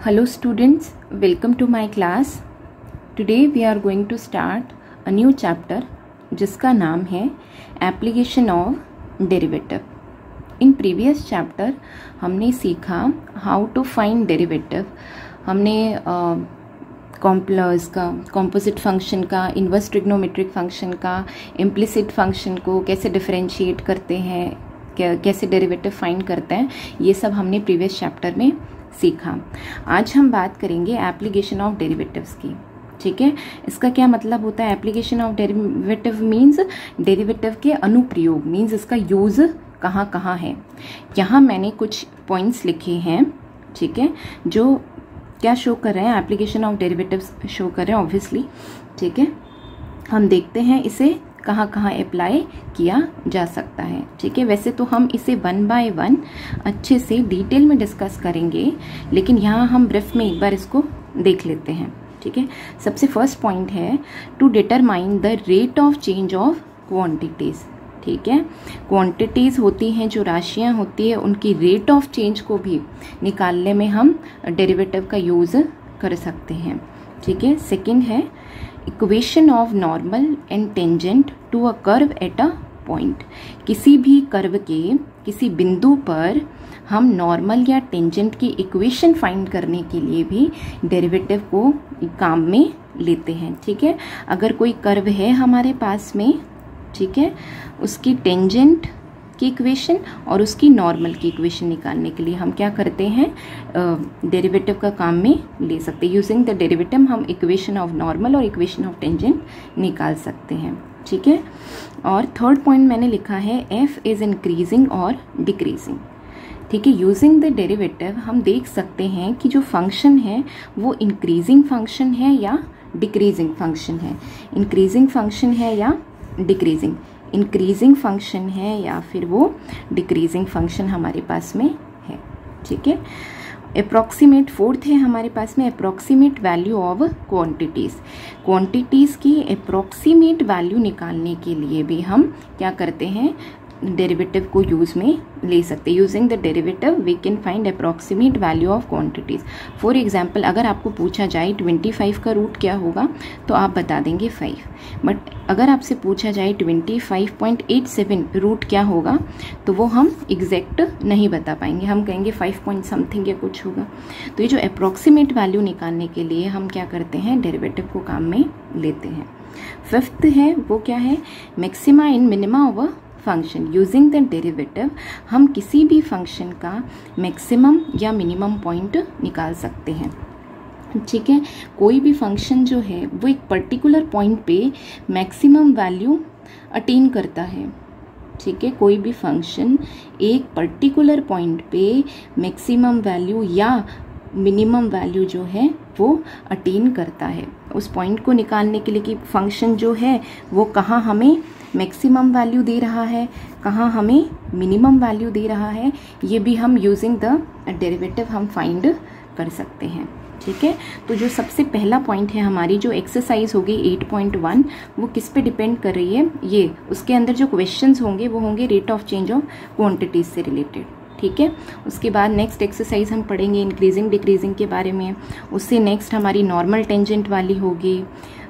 Hello students, welcome to my class. Today we are going to start a new chapter जिसका नाम है application of derivative. In previous chapter हमने सीखा how to find derivative. हमने कॉम्प्लस का, composite function का, inverse trigonometric function का, implicit function को कैसे डिफरेंशिएट करते हैं, कैसे डेरिवेटिव फाइंड करते हैं, ये सब हमने प्रीवियस चैप्टर में सीखा. आज हम बात करेंगे एप्लीकेशन ऑफ डेरिवेटिव्स की. ठीक है, इसका क्या मतलब होता है? Application of derivative means derivative के अनुप्रयोग, मीन्स इसका यूज कहाँ कहाँ है. यहाँ मैंने कुछ पॉइंट्स लिखे हैं, ठीक है, जो क्या शो कर रहे हैं, एप्लीकेशन ऑफ डेरिवेटिव्स शो कर रहे हैं ऑब्वियसली. ठीक है, हम देखते हैं इसे कहाँ कहाँ अप्लाई किया जा सकता है. ठीक है, वैसे तो हम इसे वन बाय वन अच्छे से डिटेल में डिस्कस करेंगे, लेकिन यहाँ हम ब्रीफ में एक बार इसको देख लेते हैं. ठीक है, सबसे फर्स्ट पॉइंट है to determine the rate of change of quantities. ठीक है, क्वांटिटीज होती हैं, जो राशियाँ होती है, उनकी रेट ऑफ चेंज को भी निकालने में हम डेरिवेटिव का यूज कर सकते हैं. ठीक है, सेकंड है equation of normal and tangent to a curve at a point. किसी भी कर्व के किसी बिंदु पर हम नॉर्मल या टेंजेंट की इक्वेशन फाइंड करने के लिए भी डेरिवेटिव को काम में लेते हैं. ठीक है, अगर कोई कर्व है हमारे पास में, ठीक है, उसकी टेंजेंट की इक्वेशन और उसकी नॉर्मल की इक्वेशन निकालने के लिए हम क्या करते हैं, डेरिवेटिव का काम में ले सकते हैं. यूजिंग द डेरिवेटिव हम इक्वेशन ऑफ नॉर्मल और इक्वेशन ऑफ टेंजेंट निकाल सकते हैं. ठीक है, और थर्ड पॉइंट मैंने लिखा है एफ इज इंक्रीजिंग और डिक्रीजिंग. ठीक है, यूजिंग द डेरिवेटिव हम देख सकते हैं कि जो फंक्शन है वो इंक्रीजिंग फंक्शन है या डिक्रीजिंग फंक्शन है. इंक्रीजिंग फंक्शन है या डिक्रीजिंग, इंक्रीजिंग फंक्शन है या फिर वो डिक्रीजिंग फंक्शन हमारे पास में है. ठीक है, अप्रॉक्सीमेट फोर्थ है हमारे पास में approximate value of quantities. Quantities की अप्रॉक्सीमेट वैल्यू निकालने के लिए भी हम क्या करते हैं, डेरिवेटिव को यूज में ले सकते हैं. Using the derivative we can find approximate value of quantities. For example, अगर आपको पूछा जाए 25 का रूट क्या होगा तो आप बता देंगे 5. बट अगर आपसे पूछा जाए 25.87 रूट क्या होगा तो वो हम एग्जैक्ट नहीं बता पाएंगे, हम कहेंगे 5 पॉइंट समथिंग या कुछ होगा. तो ये जो अप्रॉक्सीमेट वैल्यू निकालने के लिए हम क्या करते हैं, डेरिवेटिव को काम में लेते हैं. फिफ्थ है वो क्या है, maxima in minima of a function. Using the derivative हम किसी भी फंक्शन का मैक्सिमम या मिनिमम पॉइंट निकाल सकते हैं. ठीक है, कोई भी फंक्शन जो है वो एक पर्टिकुलर पॉइंट पे मैक्सिमम वैल्यू अटेन करता है. ठीक है, कोई भी फंक्शन एक पर्टिकुलर पॉइंट पे मैक्सिमम वैल्यू या मिनिमम वैल्यू जो है वो अटेन करता है. उस पॉइंट को निकालने के लिए कि फंक्शन जो है वो कहाँ हमें मैक्सिमम वैल्यू दे रहा है, कहाँ हमें मिनिमम वैल्यू दे रहा है, ये भी हम यूजिंग द डेरिवेटिव हम फाइंड कर सकते हैं. ठीक है, तो जो सबसे पहला पॉइंट है हमारी जो एक्सरसाइज होगी 8.1 वो किस पे डिपेंड कर रही है, ये उसके अंदर जो क्वेश्चंस होंगे वो होंगे rate of change of quantities से रिलेटेड. ठीक है, उसके बाद नेक्स्ट एक्सरसाइज हम पढ़ेंगे इंक्रीजिंग डिक्रीजिंग के बारे में. उससे नेक्स्ट हमारी नॉर्मल टेंजेंट वाली होगी.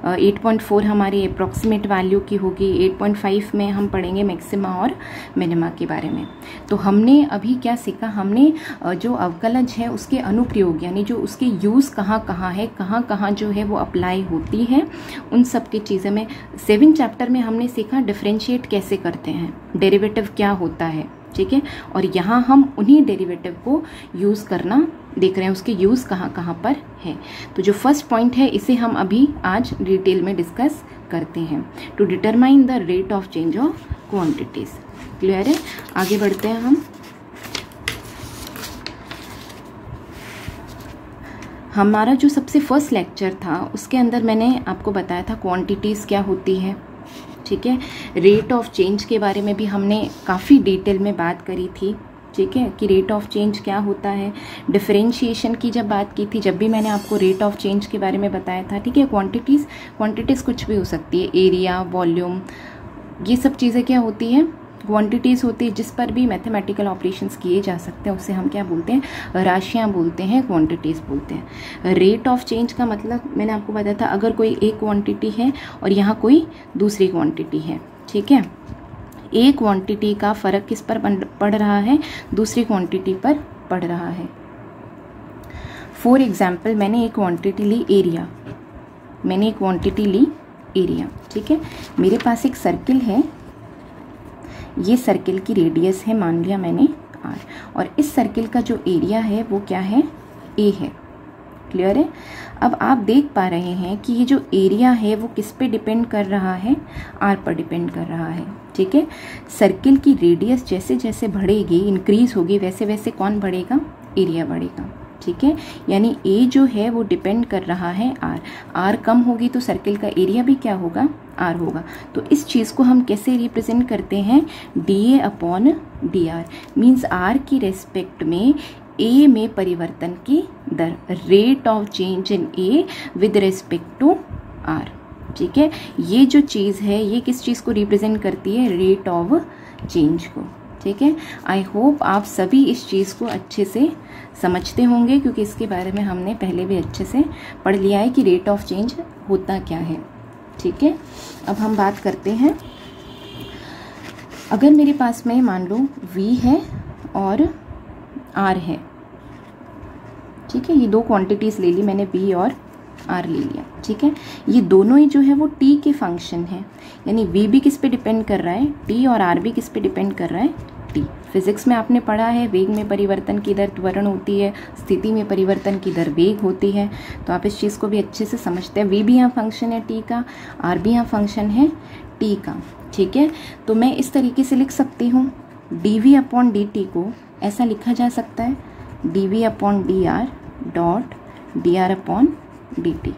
8.4 हमारी अप्रॉक्सीमेट वैल्यू की होगी. 8.5 में हम पढ़ेंगे मैक्सिमा और मिनिमा के बारे में. तो हमने अभी क्या सीखा, हमने जो अवकलज है उसके अनुप्रयोग यानी जो उसके यूज़ कहाँ कहाँ है, कहाँ कहाँ जो है वो अप्लाई होती है, उन सब की चीज़ें में 7 चैप्टर में हमने सीखा डिफरेंशिएट कैसे करते हैं, डेरिवेटिव क्या होता है. ठीक है, और यहाँ हम उन्हीं डेरिवेटिव को यूज़ करना देख रहे हैं, उसके यूज़ कहाँ कहाँ पर है. तो जो फर्स्ट पॉइंट है इसे हम अभी आज डिटेल में डिस्कस करते हैं. To determine the rate of change of quantities. Clear है, आगे बढ़ते हैं हम. हमारा जो सबसे फर्स्ट लेक्चर था उसके अंदर मैंने आपको बताया था क्वांटिटीज़ क्या होती है. ठीक है, रेट ऑफ चेंज के बारे में भी हमने काफ़ी डिटेल में बात करी थी. ठीक है, कि रेट ऑफ चेंज क्या होता है. डिफरेंशिएशन की जब बात की थी जब भी मैंने आपको रेट ऑफ चेंज के बारे में बताया था. ठीक है, क्वांटिटीज़ कुछ भी हो सकती है, एरिया, वॉल्यूम, ये सब चीज़ें क्या होती हैं, क्वांटिटीज़ होती है जिस पर भी मैथमेटिकल ऑपरेशंस किए जा सकते हैं, उसे हम क्या बोलते हैं, राशियाँ बोलते हैं, क्वांटिटीज़ बोलते हैं। रेट ऑफ चेंज का मतलब मैंने आपको बताया था, अगर कोई एक क्वांटिटी है और यहाँ कोई दूसरी क्वांटिटी है, ठीक है, एक क्वांटिटी का फ़र्क किस पर पड़ रहा है, दूसरी क्वांटिटी पर पड़ रहा है। फॉर एग्जाम्पल मैंने एक क्वांटिटी ली एरिया, ठीक है। मेरे पास एक सर्किल है, ये सर्किल की रेडियस है, मान लिया मैंने r, और इस सर्किल का जो एरिया है वो क्या है, a है। क्लियर है। अब आप देख पा रहे हैं कि ये जो एरिया है वो किस पे डिपेंड कर रहा है, r पर डिपेंड कर रहा है, ठीक है। सर्किल की रेडियस जैसे जैसे बढ़ेगी, इंक्रीज होगी, वैसे वैसे कौन बढ़ेगा, एरिया बढ़ेगा, ठीक है। यानी a जो है वो डिपेंड कर रहा है r कम होगी तो सर्किल का एरिया भी क्या होगा, r होगा। तो इस चीज़ को हम कैसे रिप्रेजेंट करते हैं, dA upon dr, means r की रेस्पेक्ट में a में परिवर्तन की दर, rate of change in a with respect to r, ठीक है। ये जो चीज़ है ये किस चीज़ को रिप्रेजेंट करती है, रेट ऑफ चेंज को, ठीक है। आई होप आप सभी इस चीज़ को अच्छे से समझते होंगे, क्योंकि इसके बारे में हमने पहले भी अच्छे से पढ़ लिया है कि रेट ऑफ चेंज होता क्या है, ठीक है। अब हम बात करते हैं, अगर मेरे पास में मान लो V है और R है, ठीक है, ये दो क्वांटिटीज़ ले ली मैंने, V और R ले लिया, ठीक है। ये दोनों ही जो है वो T के फंक्शन है, यानी V भी किस पे डिपेंड कर रहा है, T, और R भी किस पे डिपेंड कर रहा है, T। फिजिक्स में आपने पढ़ा है वेग में परिवर्तन की दर त्वरण होती है, स्थिति में परिवर्तन की दर वेग होती है, तो आप इस चीज़ को भी अच्छे से समझते हैं। V भी यहाँ फंक्शन है T का, R भी यहाँ फंक्शन है T का, ठीक है। तो मैं इस तरीके से लिख सकती हूँ, dV अपॉन dt को ऐसा लिखा जा सकता है, dV upon dr dot dr upon dt।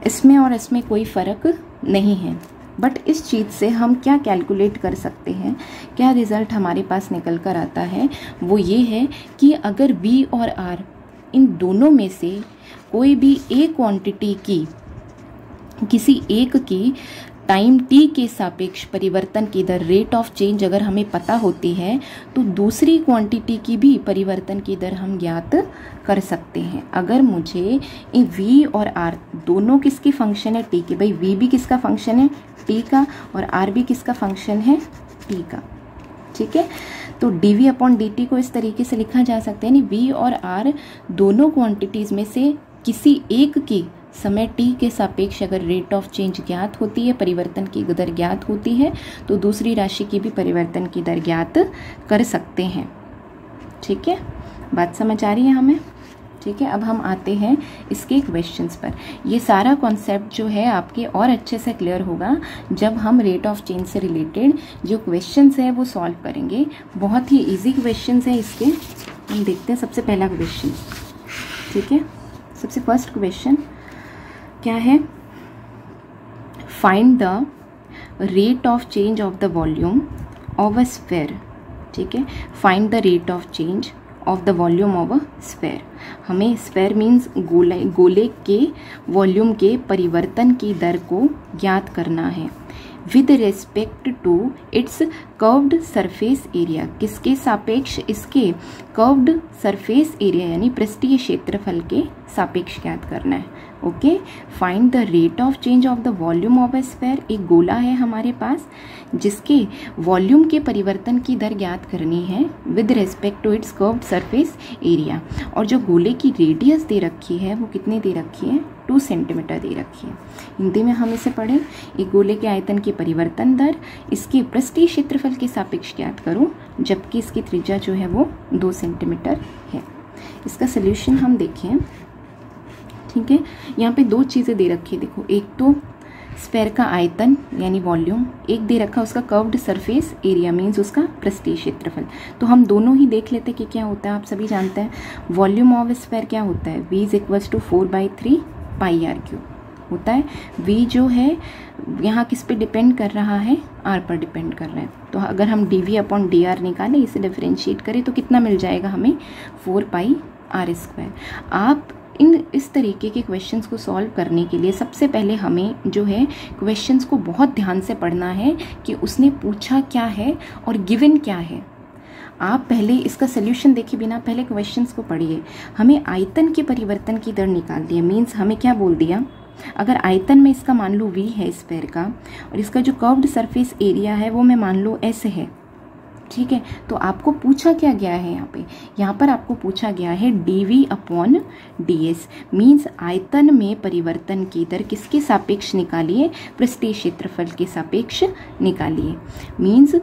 इसमें और इसमें कोई फ़र्क नहीं है, बट इस चीज़ से हम क्या कैलकुलेट कर सकते हैं, क्या रिज़ल्ट हमारे पास निकल कर आता है, वो ये है कि अगर V और R इन दोनों में से कोई भी एक क्वांटिटी की, किसी एक की टाइम t के सापेक्ष परिवर्तन की दर, रेट ऑफ चेंज अगर हमें पता होती है, तो दूसरी क्वांटिटी की भी परिवर्तन की दर हम ज्ञात कर सकते हैं। अगर मुझे V और R दोनों किसके फंक्शन है, t के, भाई V भी किसका फंक्शन है, t का, और R भी किसका फंक्शन है, t का, ठीक है। तो dV अपॉन dt को इस तरीके से लिखा जा सकता है, यानी V और R दोनों क्वांटिटीज़ में से किसी एक की समय t के सापेक्ष अगर रेट ऑफ चेंज ज्ञात होती है, परिवर्तन की दर ज्ञात होती है, तो दूसरी राशि की भी परिवर्तन की दर ज्ञात कर सकते हैं, ठीक है। बात समझ आ रही है हमें, ठीक है। अब हम आते हैं इसके क्वेश्चंस पर। ये सारा कॉन्सेप्ट जो है आपके और अच्छे से क्लियर होगा जब हम रेट ऑफ चेंज से रिलेटेड जो क्वेश्चंस है वो सॉल्व करेंगे। बहुत ही इजी क्वेश्चंस है इसके, हम देखते हैं। सबसे पहला क्वेश्चन, ठीक है, सबसे फर्स्ट क्वेश्चन क्या है, find the rate of change of the volume of a sphere, ठीक है। Find the rate of change of the volume of a sphere. हमें स्फेयर मीन्स गोले के वॉल्यूम के परिवर्तन की दर को ज्ञात करना है with respect to its curved surface area. किसके सापेक्ष, इसके कर्व्ड सरफेस एरिया यानी पृष्ठीय क्षेत्रफल के सापेक्ष ज्ञात करना है। Okay, find the rate of change of the volume of A sphere. एक गोला है हमारे पास जिसके वॉल्यूम के परिवर्तन की दर ज्ञात करनी है with respect to its curved surface area. और जो गोले की रेडियस दे रखी है वो कितनी दे रखी है, 2 सेंटीमीटर दे रखी है। हिंदी में हम इसे पढ़ें, एक गोले के आयतन की परिवर्तन दर इसके पृष्ठीय क्षेत्रफल के सापेक्ष ज्ञात करो, जबकि इसकी त्रिज्या जो है वो 2 सेंटीमीटर है। इसका सोल्यूशन हम देखें, ठीक है। यहाँ पे 2 चीज़ें दे रखी है, देखो, एक तो स्फेयर का आयतन यानी वॉल्यूम, एक दे रखा उसका कर्व्ड सरफेस एरिया मीन्स उसका पृष्ठीय क्षेत्रफल। तो हम दोनों ही देख लेते कि क्या होता है। आप सभी जानते हैं वॉल्यूम ऑफ स्फेयर क्या होता है, V is equals to 4/3 πr³ होता है। V जो है यहाँ किस पे डिपेंड कर रहा है, R पर डिपेंड कर रहा है। तो अगर हम dV अपॉन dr निकालें, इसे डिफरेंशिएट करें तो कितना मिल जाएगा हमें, 4πr²। आप इस तरीके के क्वेश्चंस को सॉल्व करने के लिए सबसे पहले हमें जो है क्वेश्चंस को बहुत ध्यान से पढ़ना है कि उसने पूछा क्या है और गिवन क्या है। आप पहले इसका सोल्यूशन देखे बिना पहले क्वेश्चंस को पढ़िए। हमें आयतन के परिवर्तन की दर निकालनी है। मीन्स हमें क्या बोल दिया, अगर आयतन में इसका मान लो v है स्फीयर का, और इसका जो कर्व्ड सरफेस एरिया है वो मैं मान लो s है, ठीक है। तो आपको पूछा क्या गया है यहाँ पर आपको पूछा गया है dv/ds। मीन्स आयतन में परिवर्तन की दर किसके सापेक्ष निकालिए, पृष्ठीय क्षेत्रफल के सापेक्ष निकालिए। Means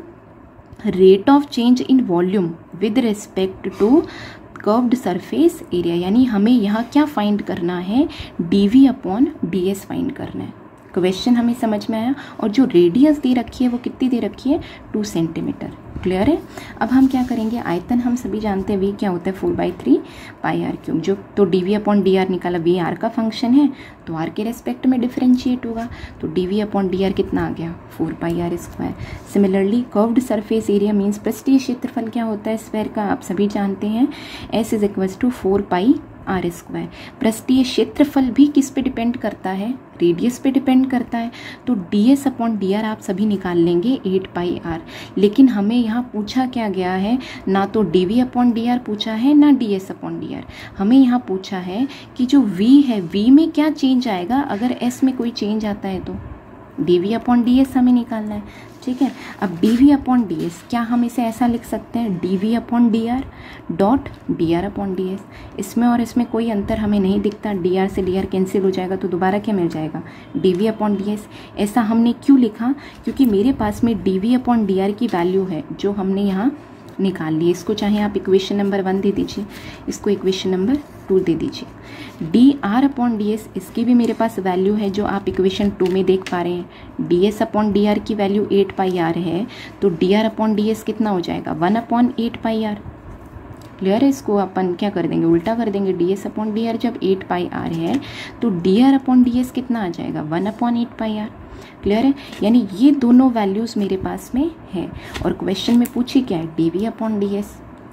rate of change in volume with respect to curved surface area, यानी हमें यहाँ क्या फाइंड करना है, dv/ds फाइंड करना है। क्वेश्चन हमें समझ में आया। और जो रेडियस दे रखी है वो कितनी दे रखी है, 2 सेंटीमीटर। क्लियर है। अब हम क्या करेंगे, आयतन हम सभी जानते हैं v क्या होता है, 4/3 πr3 जो, तो dv/dr निकाला, v r का फंक्शन है तो r के रेस्पेक्ट में डिफरेंशिएट होगा, तो dv/dr कितना आ गया, 4πr²। Similarly curved surface area means पृष्ठीय क्षेत्रफल क्या होता है स्फीयर का, आप सभी जानते हैं, s = 4πr²। पृष्ठीय क्षेत्रफल भी किस पे डिपेंड करता है, रेडियस पे डिपेंड करता है, तो ds/dr आप सभी निकाल लेंगे 8πr। लेकिन हमें यहाँ पूछा क्या गया है, ना तो dv/dr पूछा है ना ds/dr। हमें यहाँ पूछा है कि जो v है, v में क्या चेंज आएगा, अगर s में कोई चेंज आता है तो dv/ds हमें निकालना है, ठीक है। अब dv/ds क्या हम इसे ऐसा लिख सकते हैं, dv/dr डॉट dr/ds। इसमें और इसमें कोई अंतर हमें नहीं दिखता, dr से dr कैंसिल हो जाएगा तो दोबारा क्या मिल जाएगा, dv/ds। ऐसा हमने क्यों लिखा, क्योंकि मेरे पास में dv/dr की वैल्यू है जो हमने यहाँ निकाल ली। इसको चाहे आप इक्वेशन नंबर 1 दे दीजिए, इसको इक्वेशन नंबर 2 दे दीजिए। dr/ds इसकी भी मेरे पास वैल्यू है जो आप इक्वेशन 2 में देख पा रहे हैं। ds/dr की वैल्यू 8πr है, तो dr/ds कितना हो जाएगा, 1/8πr। क्लियर है। इसको अपन क्या कर देंगे, उल्टा कर देंगे, ds/dr जब 8πr है तो dr/ds कितना आ जाएगा, 1/8πr। क्लियर है। यानी ये दोनों वैल्यूज़ मेरे पास में है और क्वेश्चन में पूछी क्या है, dv/ds,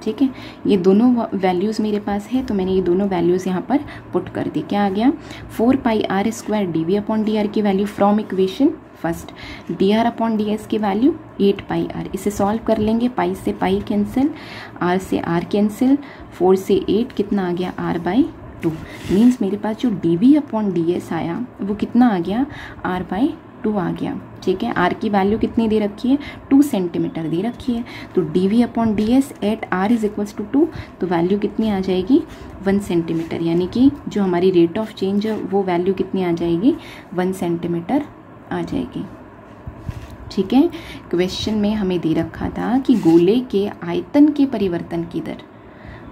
ठीक है। ये दोनों वैल्यूज़ मेरे पास है तो मैंने ये दोनों वैल्यूज़ यहाँ पर पुट कर दी। क्या आ गया, 4πr² dv/dr की value from equation first, dr/ds की वैल्यू 8πr। इसे सॉल्व कर लेंगे, पाई से पाई कैंसिल, r से r कैंसिल, 4 से 8 कितना आ गया, r/2। मीन्स मेरे पास जो dv/ds आया वो कितना आ गया, r/2 आ गया, ठीक है। r की वैल्यू कितनी दे रखी है, 2 सेंटीमीटर दे रखी है, तो dv/ds एट r = 2, तो वैल्यू कितनी आ जाएगी, 1 सेंटीमीटर। यानी कि जो हमारी रेट ऑफ चेंज है वो वैल्यू कितनी आ जाएगी, 1 सेंटीमीटर आ जाएगी, ठीक है। क्वेश्चन में हमें दे रखा था कि गोले के आयतन के परिवर्तन की दर,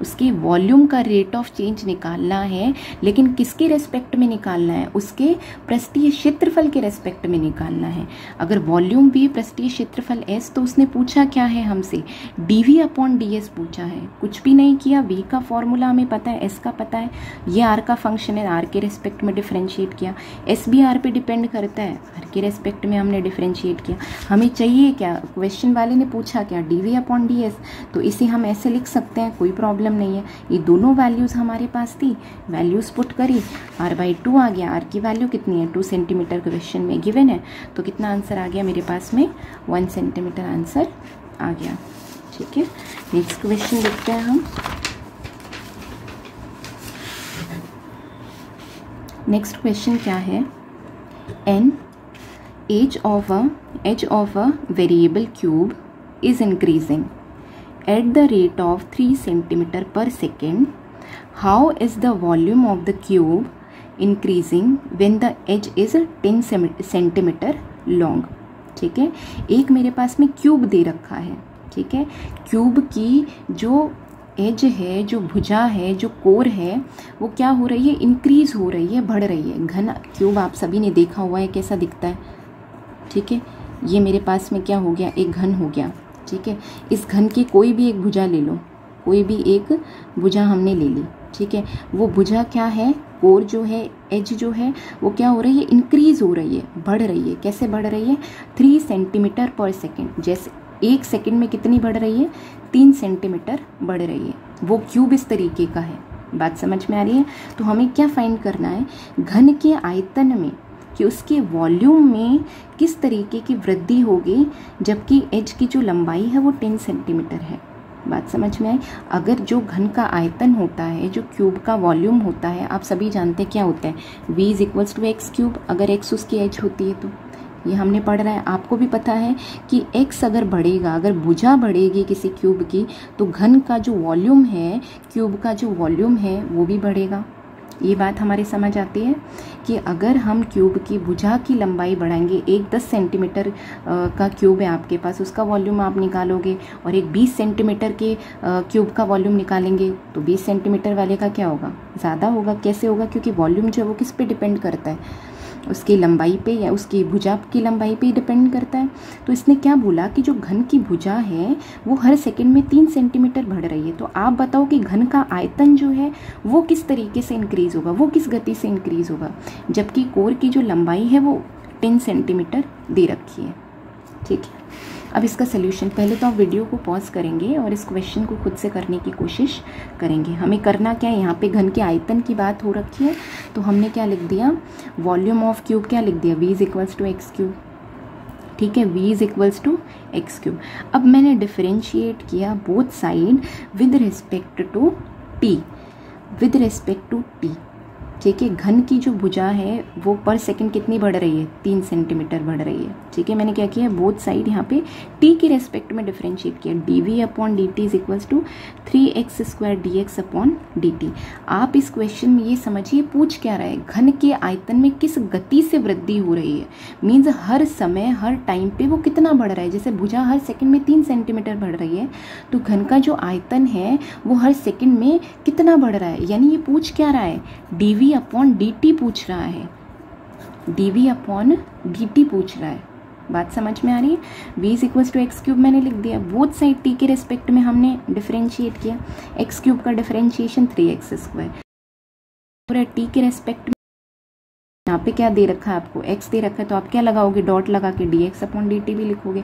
उसके वॉल्यूम का रेट ऑफ चेंज निकालना है, लेकिन किसके रेस्पेक्ट में निकालना है, उसके पृष्ठीय क्षेत्रफल के रेस्पेक्ट में निकालना है। अगर वॉल्यूम v, पृष्ठीय क्षेत्रफल s, तो उसने पूछा क्या है हमसे, dv/ds पूछा है। कुछ भी नहीं किया, v का फॉर्मूला हमें पता है, s का पता है, ये r का फंक्शन है, r के रेस्पेक्ट में डिफरेंशिएट किया, s भी r पे डिपेंड करता है, r के रेस्पेक्ट में हमने डिफरेंशिएट किया। हमें चाहिए क्या, क्वेश्चन वाले ने पूछा क्या, dv/ds, तो इसे हम ऐसे लिख सकते हैं, कोई प्रॉब्लम नहीं है। ये दोनों वैल्यूज हमारे पास थी, वैल्यूज पुट करी, r/2 आ गया, r की वैल्यू कितनी है, 2 सेंटीमीटर क्वेश्चन में गिवन है, तो कितना आंसर आ गया मेरे पास में, 1 सेंटीमीटर आंसर आ गया, ठीक है। नेक्स्ट क्वेश्चन देखते हैं हम। नेक्स्ट क्वेश्चन क्या है, n edge of a variable cube is increasing at the rate of 3 centimeter per second. How is the volume of the cube increasing when the edge is 10 centimeter long? ठीक है। एक मेरे पास में cube दे रखा है, ठीक है। क्यूब की जो एज है, जो भुजा है, जो कोर है, वो क्या हो रही है, इंक्रीज हो रही है, बढ़ रही है। घन क्यूब आप सभी ने देखा हुआ है कैसा दिखता है, ठीक है। ये मेरे पास में क्या हो गया, एक घन हो गया, ठीक है। इस घन की कोई भी एक भुजा ले लो, कोई भी एक भुजा हमने ले ली, ठीक है। वो भुजा क्या है, कोर जो है, एज जो है, वो क्या हो रही है, इंक्रीज हो रही है, बढ़ रही है। कैसे बढ़ रही है, 3 सेंटीमीटर पर सेकेंड। जैसे 1 सेकेंड में कितनी बढ़ रही है, 3 सेंटीमीटर बढ़ रही है। वो क्यूब इस तरीके का है, बात समझ में आ रही है? तो हमें क्या फाइंड करना है, घन के आयतन में कि उसके वॉल्यूम में किस तरीके की वृद्धि होगी जबकि एज की जो लंबाई है वो 10 सेंटीमीटर है। बात समझ में आई? अगर जो घन का आयतन होता है, जो क्यूब का वॉल्यूम होता है, आप सभी जानते हैं क्या होता है, v is equals to x cube, अगर x उसकी एज होती है तो ये हमने पढ़ रहा है। आपको भी पता है कि x अगर बढ़ेगा, अगर भुजा बढ़ेगी किसी क्यूब की, तो घन का जो वॉल्यूम है, क्यूब का जो वॉल्यूम है वो भी बढ़ेगा। ये बात हमारे समझ आती है कि अगर हम क्यूब की भुजा की लंबाई बढ़ाएंगे, एक 10 सेंटीमीटर का क्यूब है आपके पास, उसका वॉल्यूम आप निकालोगे, और एक 20 सेंटीमीटर के क्यूब का वॉल्यूम निकालेंगे, तो 20 सेंटीमीटर वाले का क्या होगा, ज़्यादा होगा। कैसे होगा? क्योंकि वॉल्यूम जो है वो किस पे डिपेंड करता है, उसकी लंबाई पे या उसकी भुजा की लंबाई पे डिपेंड करता है। तो इसने क्या बोला कि जो घन की भुजा है वो हर सेकंड में 3 सेंटीमीटर बढ़ रही है। तो आप बताओ कि घन का आयतन जो है वो किस तरीके से इंक्रीज होगा, वो किस गति से इंक्रीज होगा, जबकि कोर की जो लंबाई है वो 10 सेंटीमीटर दे रखी है। ठीक है, अब इसका सोल्यूशन, पहले तो आप वीडियो को पॉज करेंगे और इस क्वेश्चन को खुद से करने की कोशिश करेंगे। हमें करना क्या है, यहाँ पे घन के आयतन की बात हो रखी है, तो हमने क्या लिख दिया, वॉल्यूम ऑफ क्यूब क्या लिख दिया, v is equals to x cube. ठीक है, v is equals to x cube. अब मैंने डिफरेंशिएट किया both side with respect to t, with respect to t। ठीक है, घन की जो भुजा है वो पर सेकंड कितनी बढ़ रही है, 3 सेंटीमीटर बढ़ रही है। ठीक है, मैंने क्या किया, बोथ साइड यहाँ पे t के रेस्पेक्ट में डिफरेंशिएट किया, dv upon dt is equals to 3x square dx upon dt। आप इस क्वेश्चन में ये समझिए पूछ क्या रहा है, घन के आयतन में किस गति से वृद्धि हो रही है, मीन्स हर समय हर टाइम पे वो कितना बढ़ रहा है। जैसे भुजा हर सेकंड में 3 सेंटीमीटर बढ़ रही है, तो घन का जो आयतन है वो हर सेकंड में कितना बढ़ रहा है, यानी ये पूछ क्या रहा है, dv अपॉन dt पूछ रहा है, dv अपॉन dt पूछ रहा है। बात समझ में आ रही है? v is equals to x cube मैंने लिख दिया, बोथ साइड t के रेस्पेक्ट में हमने डिफरेंशिएट किया, एक्स क्यूब का डिफरेंशिएशन 3x स्क्वायर, और t के रेस्पेक्ट में यहाँ पे क्या दे रखा है आपको, x दे रखा है, तो आप क्या लगाओगे, डॉट लगा के dx अपॉन dt भी लिखोगे।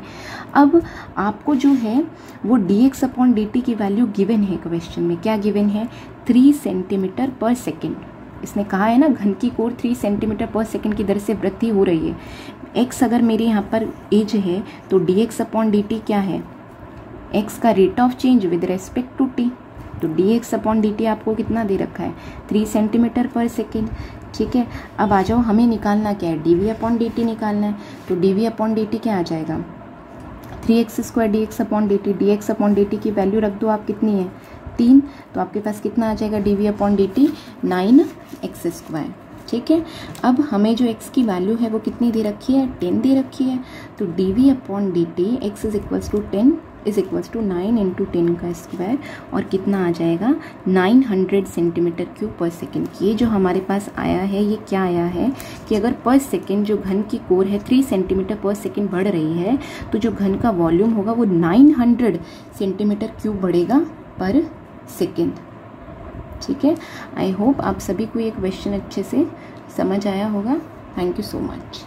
अब आपको जो है वो dx अपॉन dt की वैल्यू गिवन है क्वेश्चन में, क्या गिवन है, 3 सेंटीमीटर पर सेकेंड। इसने कहा है ना, घन की कोर 3 सेंटीमीटर पर सेकेंड की दर से वृद्धि हो रही है। x अगर मेरे यहाँ पर एज है तो dx अपॉन dt क्या है, x का rate of change with respect to t, तो dx अपॉन dt आपको कितना दे रखा है, 3 सेंटीमीटर पर सेकेंड। ठीक है, अब आ जाओ, हमें निकालना क्या है, dv अपॉन dt निकालना है, तो dv अपॉन dt क्या आ जाएगा, 3x square dx upon dt, dx upon dt की वैल्यू रख दो आप, कितनी है, 3, तो आपके पास कितना आ जाएगा, dv upon dt 9x square. ठीक है, अब हमें जो x की वैल्यू है वो कितनी दे रखी है, 10 दे रखी है, तो dv upon dt x is equals to 10 is equals to 9 into 10 का स्क्वायर, और कितना आ जाएगा, 900 सेंटीमीटर क्यूब पर सेकेंड। ये जो हमारे पास आया है, ये क्या आया है कि अगर पर सेकेंड जो घन की कोर है 3 सेंटीमीटर पर सेकेंड बढ़ रही है, तो जो घन का वॉल्यूम होगा वो 900 सेंटीमीटर क्यूब बढ़ेगा पर सेकेंड। ठीक है, आई होप आप सभी को ये क्वेश्चन अच्छे से समझ आया होगा। Thank you so much.